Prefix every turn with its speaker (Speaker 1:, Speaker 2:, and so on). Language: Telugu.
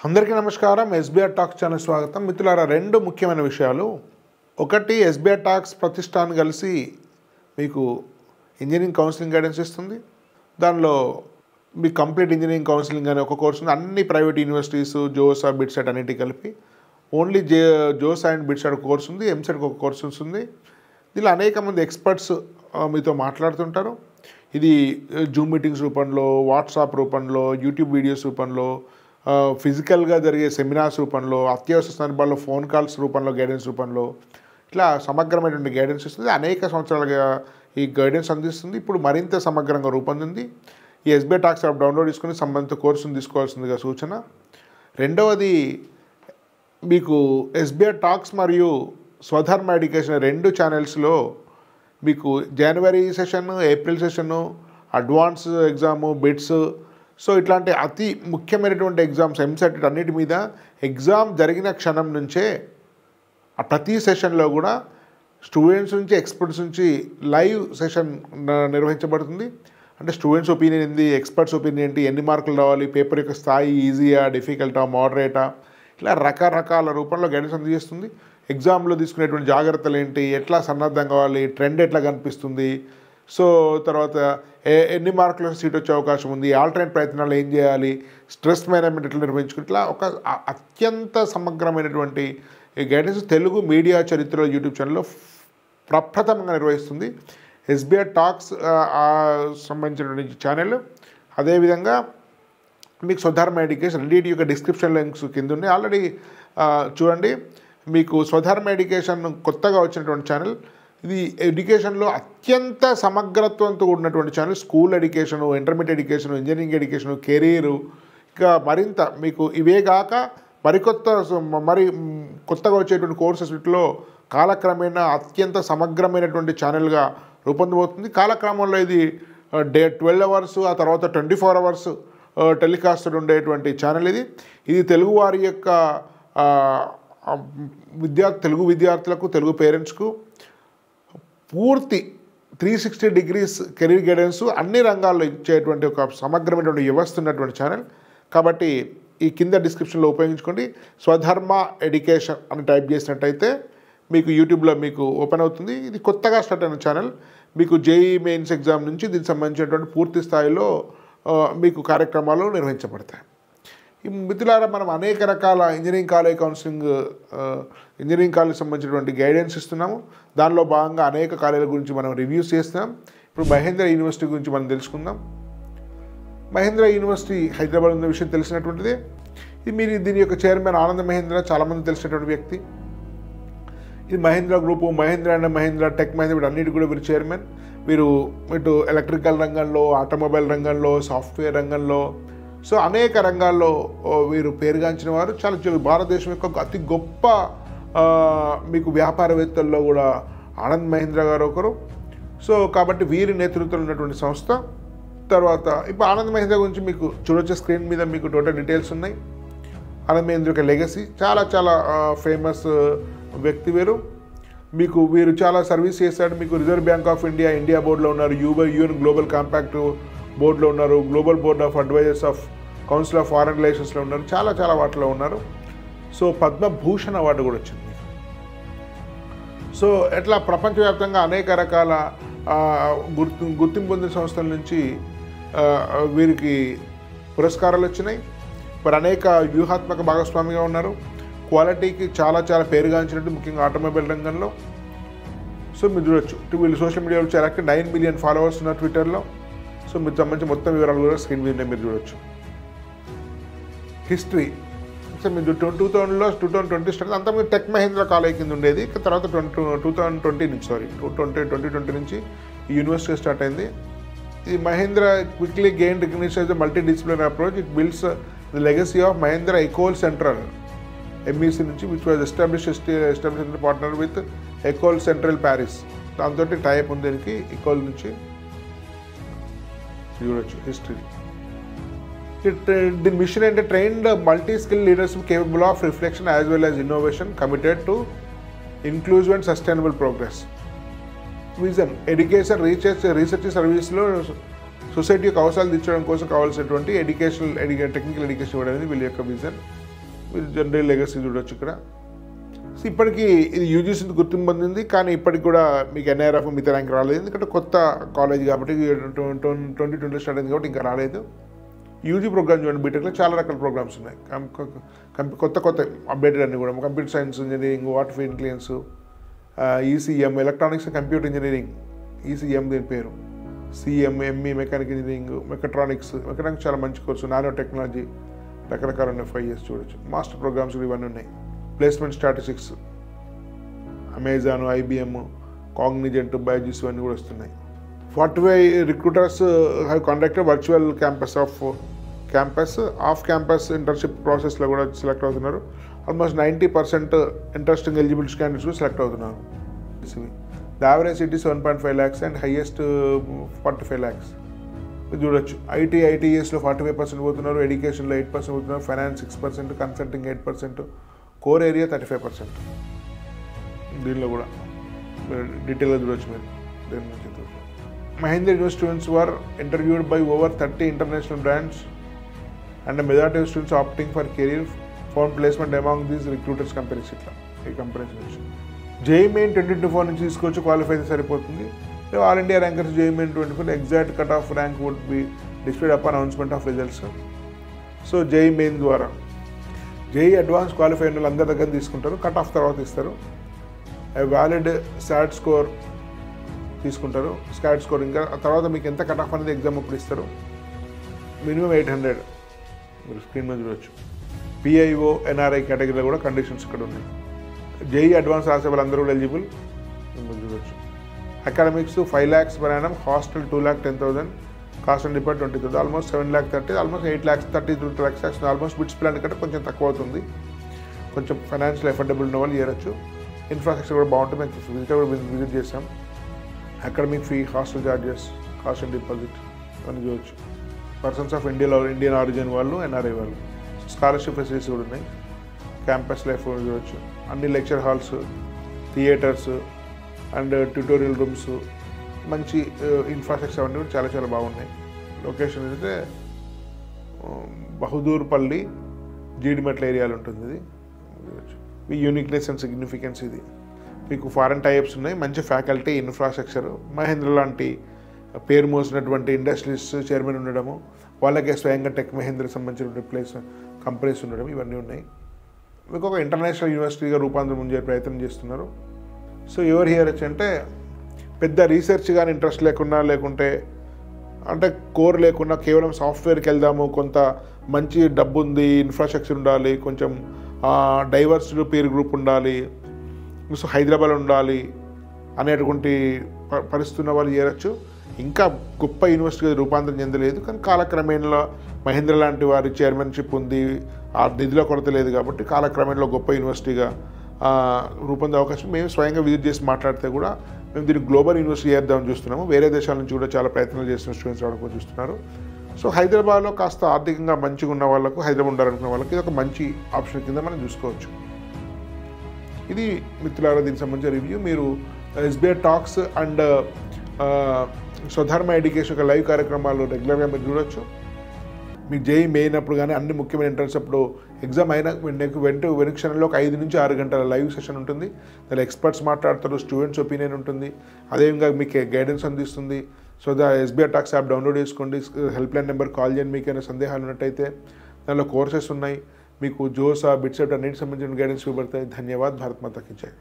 Speaker 1: అందరికీ నమస్కారం. ఎస్బీఆర్ టాక్స్ ఛానల్ స్వాగతం. మిత్రులారా, రెండు ముఖ్యమైన విషయాలు. ఒకటి, ఎస్బీఆర్ టాక్స్ ప్రతిష్టాన్ కలిసి మీకు ఇంజనీరింగ్ కౌన్సిలింగ్ గైడెన్స్ ఇస్తుంది. దానిలో మీకు కంప్లీట్ ఇంజనీరింగ్ కౌన్సిలింగ్ అనే ఒక కోర్సు ఉంది. అన్ని ప్రైవేట్ యూనివర్సిటీస్, జోసా, బిట్సెట్ అన్నిటి కలిపి ఓన్లీ జోసా అండ్ బిట్సెట్ ఒక కోర్సు ఉంది, ఎంసెట్కి ఒక కోర్సు ఉంది. దీనిలో అనేక మంది ఎక్స్పర్ట్స్ మీతో మాట్లాడుతుంటారు. ఇది జూమ్ మీటింగ్స్ రూపంలో, వాట్సాప్ రూపంలో, యూట్యూబ్ వీడియోస్ రూపంలో, ఫిజికల్గా జరిగే సెమినార్స్ రూపంలో, అత్యవసర సందర్భాల్లో ఫోన్ కాల్స్ రూపంలో, గైడెన్స్ రూపంలో, ఇట్లా సమగ్రమైనటువంటి గైడెన్స్ ఇస్తుంది. అనేక సంవత్సరాలుగా ఈ గైడెన్స్ అందిస్తుంది. ఇప్పుడు మరింత సమగ్రంగా రూపొందింది. ఈ ఎస్బీఐ టాక్స్ యాప్ డౌన్లోడ్ చేసుకుని సంబంధిత కోర్సును తీసుకోవాల్సిందిగా సూచన. రెండవది, మీకు ఎస్బీఐ టాక్స్ మరియు స్వధర్మ ఎడ్యుకేషన్ రెండు ఛానల్స్లో మీకు జనవరి session, April session, advance exam, BITS, so ఇట్లాంటి అతి ముఖ్యమైనటువంటి ఎగ్జామ్స్, ఎంసెట్ అన్నిటి మీద ఎగ్జామ్ జరిగిన క్షణం నుంచే ప్రతి సెషన్లో కూడా స్టూడెంట్స్ నుంచి, ఎక్స్పర్ట్స్ నుంచి లైవ్ సెషన్ నిర్వహించబడుతుంది. అంటే స్టూడెంట్స్ ఒపీనియన్ ఏంటి, ఎక్స్పర్ట్స్ ఒపీనియన్ ఏంటి, ఎన్ని మార్కులు రావాలి, పేపర్ యొక్క స్థాయి ఈజీయా, డిఫికల్టా, మోడరేటా, ఇలా రకరకాల రూపంలో గైడెన్స్ అందజేస్తుంది. ఎగ్జామ్లో తీసుకునేటువంటి జాగ్రత్తలు ఏంటి, ఎట్లా సన్నద్ధం కావాలి, ట్రెండ్ ఎట్లా కనిపిస్తుంది, సో తర్వాత ఎన్ని మార్కుల సీట్ వచ్చే అవకాశం ఉంది, ఆల్టర్నేట్ ప్రయత్నాలు ఏం చేయాలి, స్ట్రెస్ మేనేజ్మెంట్ ఎట్లా నిర్వహించుకుని, ఇట్లా ఒక అత్యంత సమగ్రమైనటువంటి గైడెన్స్ తెలుగు మీడియా చరిత్రలో యూట్యూబ్ ఛానల్లో ప్రప్రథమంగా నిర్వహిస్తుంది ఎస్బీఐ టాక్స్ సంబంధించినటువంటి ఛానల్. అదేవిధంగా మీకు స్వధర్మ ఎడ్యుకేషన్ రెండింటి యొక్క డిస్క్రిప్షన్ లింక్స్ కింద ఉన్నాయి. ఆల్రెడీ చూడండి, మీకు స్వధర్మ ఎడ్యుకేషన్ కొత్తగా వచ్చినటువంటి ఛానల్. ఇది ఎడ్యుకేషన్లో అత్యంత సమగ్రత్వంతో కూడినటువంటి channel. School education, intermediate education, engineering education, career, ఇంకా మరింత మీకు ఇవే కాక కొత్తగా వచ్చేటువంటి కోర్సెస్ వీటిలో కాలక్రమేణా అత్యంత సమగ్రమైనటువంటి ఛానల్గా రూపొందబోతుంది. కాలక్రమంలో ఇది 12 అవర్స్, ఆ తర్వాత 24 అవర్స్ టెలికాస్ట్ ఉండేటువంటి ఛానల్ ఇది తెలుగు వారి యొక్క తెలుగు విద్యార్థులకు, తెలుగు పేరెంట్స్కు పూర్తి 360 డిగ్రీస్ కెరీర్ గైడెన్స్ అన్ని రంగాల్లో ఇచ్చేటువంటి ఒక సమగ్రమైనటువంటి వ్యవస్థ ఉన్నటువంటి ఛానల్. కాబట్టి ఈ కింద డిస్క్రిప్షన్లో ఉపయోగించుకోండి. స్వధర్మ ఎడ్యుకేషన్ అని టైప్ చేసినట్టయితే మీకు యూట్యూబ్లో మీకు ఓపెన్ అవుతుంది. ఇది కొత్తగా స్టార్ట్ అయిన ఛానల్. మీకు జేఈ మెయిన్స్ ఎగ్జామ్ నుంచి దీనికి సంబంధించినటువంటి పూర్తి స్థాయిలో మీకు కార్యక్రమాలు నిర్వహించబడతాయి. ఈ మిత్రులారా, మనం అనేక రకాల engineering college counselling, engineering college సంబంధించినటువంటి గైడెన్స్ ఇస్తున్నాము. దానిలో భాగంగా అనేక కాలేజీల గురించి మనం రివ్యూస్ చేస్తున్నాం. ఇప్పుడు మహేంద్ర యూనివర్సిటీ గురించి మనం తెలుసుకుందాం. మహేంద్ర యూనివర్సిటీ హైదరాబాద్ ఉన్న విషయం తెలిసినటువంటిదే. దీని యొక్క చైర్మన్ ఆనంద్ మహేంద్ర, చాలామంది తెలిసినటువంటి వ్యక్తి. ఇది Mahindra group, Mahindra and Mahindra, tech Mahindra, వీడు అన్నిటి కూడా వీరు చైర్మన్. వీరు ఇటు ఎలక్ట్రికల్ రంగంలో, ఆటోమొబైల్ రంగంలో, సాఫ్ట్వేర్ రంగంలో, సో అనేక రంగాల్లో వీరు పేరుగాంచిన వారు. చాలా భారతదేశం యొక్క అతి గొప్ప మీకు వ్యాపారవేత్తల్లో కూడా ఆనంద్ మహేంద్ర గారు ఒకరు. సో కాబట్టి వీరి నేతృత్వంలో ఉన్నటువంటి సంస్థ. తర్వాత ఇప్పుడు ఆనంద్ మహేంద్ర గురించి మీకు చూడొచ్చే స్క్రీన్ మీద మీకు టోటల్ డీటెయిల్స్ ఉన్నాయి. ఆనంద్ మహేంద్ర యొక్క లెగసీ చాలా ఫేమస్ వ్యక్తి వీరు. వీరు చాలా సర్వీస్ చేశాడు. మీకు Reserve Bank of India, India బోర్డులో ఉన్నారు, యూఎన్ గ్లోబల్ కాంపాక్ట్ బోర్డులో ఉన్నారు, Global Board of Advisors of Council of Foreign రిలేషన్స్లో ఉన్నారు, చాలా వాటిలో ఉన్నారు. సో పద్మభూషణ్ అవార్డు కూడా వచ్చింది. సో ఎట్లా ప్రపంచవ్యాప్తంగా అనేక రకాల గుర్తింపు పొందిన సంస్థల నుంచి వీరికి పురస్కారాలు వచ్చినాయి. మరి అనేక వ్యూహాత్మక భాగస్వామిగా ఉన్నారు. క్వాలిటీకి చాలా పేరుగాంచినట్టు, ముఖ్యంగా ఆటోమొబైల్ రంగంలో. సో మీరు చూడొచ్చు, వీళ్ళు సోషల్ మీడియాలో చాలా 9 మిలియన్ ఫాలోవర్స్ ఉన్నారు ట్విట్టర్లో. సో మీకు సంబంధించి మొత్తం వివరాలు కూడా స్క్రీన్ మీద మీరు చూడొచ్చు. హిస్టరీ, సో మీరు 2020 స్టార్ట్. అంతా మీరు టెక్ మహేంద్ర కాలేజ్ కింద ఉండేది. తర్వాత 2020 నుంచి ఈ యూనివర్సిటీ స్టార్ట్ అయింది. ఈ Mahindra quickly gain recognition as a multi disciplinary approach. It builds the legacy of Mahindra Ecole Centrale MEC నుంచి, which was established partner with Ecole Centrale Paris. దాంతో టైప్ ఉంది దీనికి. ఎకోల్ నుంచి చూడొచ్చు history. The mission and trained multi-skilled leadership capable of reflection as well as innovation, committed to inclusive and sustainable progress. Vision, education, research service-lo society యొక్క అవసరాలు తీర్చడం కోసం కావాల్సినటువంటి టెక్నికల్ ఎడ్యుకేషన్ ఇవ్వడం అనేది వీళ్ళ యొక్క విజన్. మీరు జనరల్ లెగసీ చూడొచ్చు ఇక్కడ. సో ఇప్పటికీ ఇది యూజీసీ గుర్తింపు పొందింది, కానీ ఇప్పటికి కూడా మీకు ఎన్ఐఆర్ఎఫ్ మిగతా ర్యాంక్ రాలేదు, ఎందుకంటే కొత్త కాలేజ్ కాబట్టి 2020 స్టార్ట్ అయింది కాబట్టి ఇంకా రాలేదు. యూజీ ప్రోగ్రామ్ చూడండి, బీటెక్లో చాలా రకాల ప్రోగ్రామ్స్ ఉన్నాయి, కొత్త అప్డేటెడ్ అన్నీ కూడా. Computer science engineering, artificial intelligence, ECM electronics computer engineering, ECM దీని పేరు, సిఎంఎంఈ మెకానిక్ ఇంజనీరింగ్, మెకట్రానిక్స్ చాలా మంచి కోర్సు, నానో టెక్నాలజీ, రకరకాల ఉన్నాయి. 5 years చూడొచ్చు. మాస్టర్ ప్రోగ్రామ్స్ ఇవన్నీ ఉన్నాయి. Placement statistics, Amazon, IBM, Cognizant, Byju's ఇవన్నీ కూడా వస్తున్నాయి. 45 recruiters have conducted virtual campus off campus internship ప్రాసెస్లో కూడా సెలెక్ట్ అవుతున్నారు. ఆల్మోస్ట్ 90% ఇంట్రెస్టింగ్ ఎలిజిబుల్ క్యాండిడేట్స్ కూడా సెలెక్ట్ అవుతున్నారు. The average city 7.5 lakhs and highest 45 lakhs. చూడొచ్చు. ఐటీఎస్లో 45% పోతున్నారు, ఎడ్యుకేషన్లో 8% పోతున్నారు, ఫైనాన్స్ 6%, కన్సల్టింగ్ 8%, కోర్ ఏరియా 35%. దీనిలో కూడా డీటెయిల్గా చూడొచ్చు మీరు. దీని నుంచి Mahindra university students were interviewed by over 30 international brands and majority of students opting for career found placement among these recruiters companies. ఇట్లా ఈ కంపెనీస్ నుంచి జేఈ మెయిన్ 2024 నుంచి తీసుకోవచ్చు, క్వాలిఫై అయితే సరిపోతుంది. All India rankers JEE main 24 exact cut off rank would be displayed up announcement of results. So JEE main ద్వారా జేఈ అడ్వాన్స్ క్వాలిఫై అయిన వాళ్ళు అందరి దగ్గర తీసుకుంటారు, కట్ ఆఫ్ తర్వాత ఇస్తారు. వ్యాలిడ్ స్టాట్ స్కోర్ తీసుకుంటారు, స్కాట్ స్కోర్. ఇంకా తర్వాత మీకు ఎంత కట్ ఆఫ్ అనేది ఎగ్జామ్ అప్పుడు ఇస్తారు. మినిమం 800 మీరు స్క్రీన్ మీద చూడవచ్చు. పిఐఓ, ఎన్ఆర్ఐ కేటగిరీలో కూడా కండిషన్స్ ఇక్కడ ఉన్నాయి. జేఈ అడ్వాన్స్ రాసే వాళ్ళందరూ కూడా ఎలిజిబుల్ చూడవచ్చు. Academics 5 lakhs per annum, hostel 2,10,000, cost and depart 20,000, almost 7,30,000, almost 8,30,000 lakhs, almost bits plan కంటే కొంచెం తక్కువ అవుతుంది. కొంచెం ఫైనాన్షియల్ ఎఫర్డబుల్ ఉన్న వాళ్ళు చేయొచ్చు. ఇన్ఫ్రాస్ట్రక్చర్ కూడా బాగుంటుంది, మేము ఫిజికల్ కూడా విజిట్ చేసాం. Academic fee, hostel charges, cost and deposit ఇవన్నీ చూడవచ్చు. పర్సన్స్ ఆఫ్ ఇండియన్ ఆరిజిన్ వాళ్ళు, ఎన్ఆర్ఐ వాళ్ళు. స్కాలర్షిప్ ఫెసిలిటీస్ కూడా ఉన్నాయి. క్యాంపస్ లైఫ్ కూడా చూడవచ్చు. అన్ని lecture halls, theatres and tutorial rooms, మంచి ఇన్ఫ్రాస్ట్రక్చర్ అవన్నీ కూడా చాలా చాలా బాగున్నాయి. లొకేషన్ అయితే బహదూర్పల్లి, జీడిమెట్ల ఏరియాలో ఉంటుంది. ఇది మీ యూనిక్నెస్ అండ్ సిగ్నిఫికెన్స్. ఇది మీకు ఫారెన్ టైప్స్ ఉన్నాయి, మంచి ఫ్యాకల్టీ, ఇన్ఫ్రాస్ట్రక్చర్, మహేంద్ర లాంటి పేరు మోసినటువంటి ఇండస్ట్రీస్ చైర్మన్ ఉండడము, వాళ్ళకే స్వయంగా టెక్ మహేంద్ర సంబంధించిన కంపెనీస్ ఉండడం, ఇవన్నీ ఉన్నాయి. మీకు ఒక ఇంటర్నేషనల్ యూనివర్సిటీగా రూపాంతరం ఉండే ప్రయత్నం చేస్తున్నారు. సో ఎవరు హియర్ అంటే పెద్ద రీసెర్చ్ కానీ ఇంట్రెస్ట్ లేకుంటే అంటే కోర్ లేకుండా కేవలం సాఫ్ట్వేర్కి వెళ్దాము, కొంత మంచి డబ్బు ఉంది, ఇన్ఫ్రాస్ట్రక్చర్ ఉండాలి, కొంచెం డైవర్సిటీ పీర్ గ్రూప్ ఉండాలి, సో హైదరాబాద్ ఉండాలి అనేటువంటి పరిస్థితి ఉన్న వాళ్ళు చేరచ్చు. ఇంకా గొప్ప యూనివర్సిటీగా రూపాంతరం చెందలేదు, కానీ కాలక్రమేణలో మహేంద్ర లాంటి వారి చైర్మన్షిప్ ఉంది, ఆ నిధిలో కొరత లేదు కాబట్టి కాలక్రమేణలో గొప్ప యూనివర్సిటీగా రూపొందే అవకాశం. మేము స్వయంగా విజిట్ చేసి మాట్లాడితే కూడా మేము దీన్ని గ్లోబల్ యూనివర్సిటీ చేద్దామని చూస్తున్నాము. వేరే దేశాల నుంచి కూడా చాలా ప్రయత్నాలు చేస్తున్న స్టూడెంట్స్ రావడం చూస్తున్నారు. సో హైదరాబాద్లో కాస్త ఆర్థికంగా మంచిగా ఉన్న వాళ్ళకు, హైదరాబాద్ ఉండాలనుకున్న వాళ్ళకి ఇది ఒక మంచి ఆప్షన్ కింద మనం చూసుకోవచ్చు. ఇది మిత్రులారా దీనికి సంబంధించిన రివ్యూ. మీరు ఎస్బీఐ టాక్స్ అండ్ స్వధర్మ ఎడ్యుకేషన్ యొక్క లైవ్ కార్యక్రమాలు రెగ్యులర్గా మీరు చూడొచ్చు. మీకు జేఈ మెయిన్ అప్పుడు కానీ అన్ని ముఖ్యమైన ఎంట్రన్స్ అప్పుడు ఎగ్జామ్ అయినా వెను క్షణంలో ఒక 5 నుంచి 6 గంటల లైవ్ సెషన్ ఉంటుంది. దానిలో ఎక్స్పర్ట్స్ మాట్లాడతారు, స్టూడెంట్స్ ఒపీనియన్ ఉంటుంది, అదేవిధంగా మీకు గైడెన్స్ అందిస్తుంది. So SBI talks app download చేసుకోండి, హెల్ప్ లైన్ నెంబర్ కాల్ చేయండి మీకు ఏమైనా సందేహాలు ఉన్నట్టయితే. దానిలో కోర్సెస్ ఉన్నాయి, మీకు జోసా, బిట్సెట్ అన్నింటికి సంబంధించిన గైడెన్స్ ఇవ్వబడతాయి. ధన్యవాద్. భారత్ మాతా కీ జై.